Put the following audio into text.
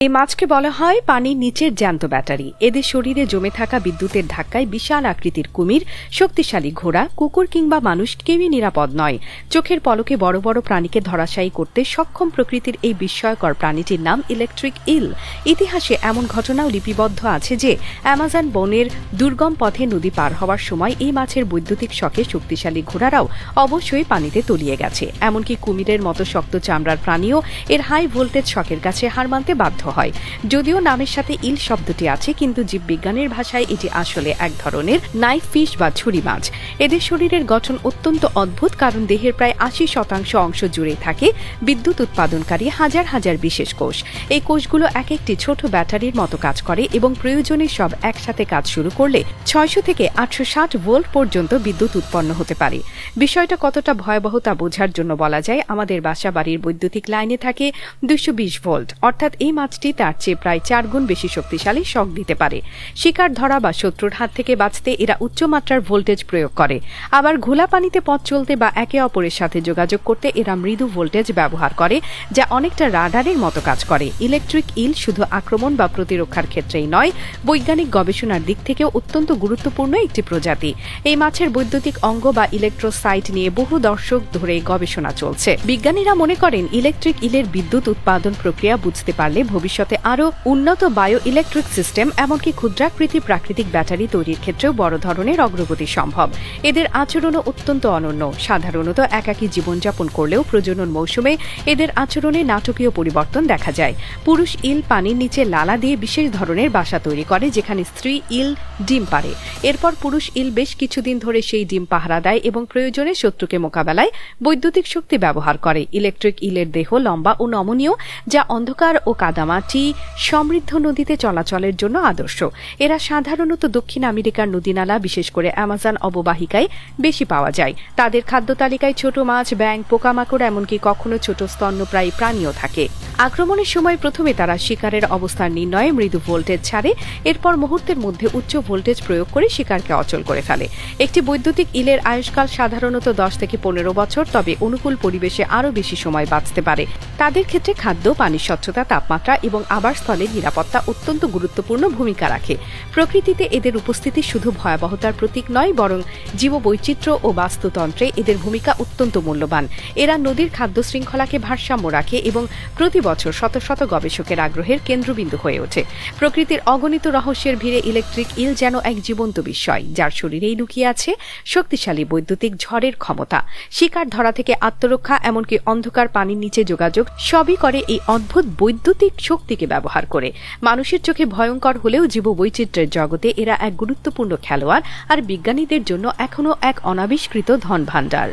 এই মাছকে বলা হয় পানির নিচের জ্যান্ত ব্যাটারি। এদের শরীরে জমে থাকা বিদ্যুতের ধাক্কায় বিশাল আকৃতির কুমির, শক্তিশালী ঘোড়া, কুকুর কিংবা মানুষ কেউই নিরাপদ নয়। চোখের পলকে বড় বড় প্রাণীকে ধরাশায়ী করতে সক্ষম প্রকৃতির এই বিস্ময়কর প্রাণীটির নাম ইলেকট্রিক ইল। ইতিহাসে এমন ঘটনাও লিপিবদ্ধ আছে যে অ্যামাজন বনের দুর্গম পথে নদী পার হওয়ার সময় এই মাছের বৈদ্যুতিক শকে শক্তিশালী ঘোড়ারাও অবশ্যই পানিতে তলিয়ে গেছে। এমনকি কুমিরের মতো শক্ত চামড়ার প্রাণীও এর হাই ভোল্টেজ শকের কাছে হার মানতে বাধ্য হয়। যদিও নামের সাথে ইল শব্দটি আছে, কিন্তু জীববিজ্ঞানের ভাষায় এটি আসলে এক ধরনের নাইফ ফিশ বা ছুরি মাছ। এদের শরীরের গঠন অত্যন্ত অদ্ভুত, কারণ দেহের প্রায় ৮০% অংশ জুড়ে থাকে বিদ্যুৎ উৎপাদনকারী হাজার হাজার বিশেষ কোষ। এই কোষগুলো এক একটি ছোট ব্যাটারির মতো কাজ করে এবং প্রয়োজনে সব একসাথে কাজ শুরু করলে ৬০০ থেকে ৮৬০ ভোল্ট পর্যন্ত বিদ্যুৎ উৎপন্ন হতে পারে। বিষয়টা কতটা ভয়াবহ তা বোঝার জন্য বলা যায়, আমাদের বাসা বাড়ির বৈদ্যুতিক লাইনে থাকে ২২০ ভোল্ট, অর্থাৎ এই মাছটি তার চেয়ে প্রায় ৪ গুণ বেশি শক্তিশালী শক দিতে পারে। শিকার ধরা বা শত্রুর হাত থেকে বাঁচতে এরা উচ্চমাত্রার ভোল্টেজ প্রয়োগ করে। আবার ঘোলা পানিতে পথ চলতে বা একে অপরের সাথে যোগাযোগ করতে এরা মৃদু ভোল্টেজ ব্যবহার করে, যা অনেকটা রাডারের মতো কাজ করে। ইলেকট্রিক ইল শুধু আক্রমণ বা প্রতিরক্ষার ক্ষেত্রেই নয়, বৈজ্ঞানিক গবেষণার দিক থেকেও অত্যন্ত গুরুত্বপূর্ণ একটি প্রজাতি। এই মাছের বৈদ্যুতিক অঙ্গ বা ইলেকট্রোসাইট নিয়ে বহু দশক ধরে গবেষণা চলছে। বিজ্ঞানীরা মনে করেন ইলেকট্রিক ইলের বিদ্যুৎ উৎপাদন প্রক্রিয়া বুঝতে পারলে ভবিষ্যতে আরও উন্নত বায়ো ইলেকট্রিক সিস্টেম, এমনকি ক্ষুদ্রাকৃতি প্রাকৃতিক ব্যাটারি তৈরির ক্ষেত্রেও বড় ধরনের অগ্রগতি সম্ভব। এদের আচরণও অত্যন্ত অনন্য। সাধারণত একাকী জীবনযাপন করলেও প্রজনন মৌসুমে এদের আচরণে নাটকীয় পরিবর্তন দেখা যায়। পুরুষ ইল পানির নিচে লালা দিয়ে বিশেষ ধরনের বাসা তৈরি করে, যেখানে স্ত্রী ইল ডিম পাড়ে। এরপর পুরুষ ইল বেশ কিছুদিন ধরে সেই ডিম পাহারা দেয় এবং প্রয়োজনে শত্রুকে মোকাবেলায় বৈদ্যুতিক শক্তি ব্যবহার করে। ইলেকট্রিক ইলের দেহ লম্বা ও নমনীয়, যা অন্ধকার ও কাদামাটি সমৃদ্ধ নদীতে চলাচলের জন্য আদর্শ। এরা সাধারণত দক্ষিণ আমেরিকার নদীনালা, বিশেষ করে অ্যামাজন অববাহিকায় বেশি পাওয়া যায়। তাদের খাদ্য তালিকায় ছোট মাছ, ব্যাঙ, পোকামাকড়, এমনকি কখনো ছোট স্তন্যপ্রায়ী প্রাণীও থাকে। আক্রমণের সময় প্রথমে তারা শিকারের অবস্থান নির্ণয়ে মৃদু ভোল্টেজ ছাড়ে, এরপর মুহূর্তের মধ্যে উচ্চ ভোল্টেজ প্রয়োগ করে শিকারকে অচল করে ফেলে। একটি বৈদ্যুতিক ইলের আয়ুষ্কাল সাধারণত ১০ থেকে ১৫ বছর, তবে অনুকূল পরিবেশে আরও বেশি সময় বাঁচতে পারে। তাদের ক্ষেত্রে খাদ্য, পানির স্বচ্ছতা, তাপমাত্রা এবং আবাসস্থলের নিরাপত্তা অত্যন্ত গুরুত্বপূর্ণ ভূমিকা রাখে। প্রকৃতিতে এদের উপস্থিতি শুধু ভয়াবহতার প্রতীক নয়, বরং জীববৈচিত্র্য ও বাস্তুতন্ত্রে এদের ভূমিকা অত্যন্ত মূল্যবান। এরা নদীর খাদ্য শৃঙ্খলাকে ভারসাম্য রাখে এবং প্রতি বছর শত শত গবেষকের আগ্রহের কেন্দ্রবিন্দু হয়ে ওঠে। প্রকৃতির অগণিত রহস্যের ভিড়ে ইলেকট্রিক ইল যেন এক জীবন্ত বিস্ময়, যার শরীরেই লুকিয়ে আছে শক্তিশালী বৈদ্যুতিক ঝড়ের ক্ষমতা। শিকার ধরা থেকে আত্মরক্ষা, এমনকি অন্ধকার পানির নিচে যোগাযোগ, সবই করে এই অদ্ভুত বৈদ্যুতিক শক্তিকে ব্যবহার করে। মানুষের চোখে ভয়ঙ্কর হলেও জীববৈচিত্র্যের জগতে এরা এক গুরুত্বপূর্ণ খেলোয়াড়, আর বিজ্ঞানীদের জন্য এখনও এক অনাবিষ্কৃত ধনভাণ্ডার।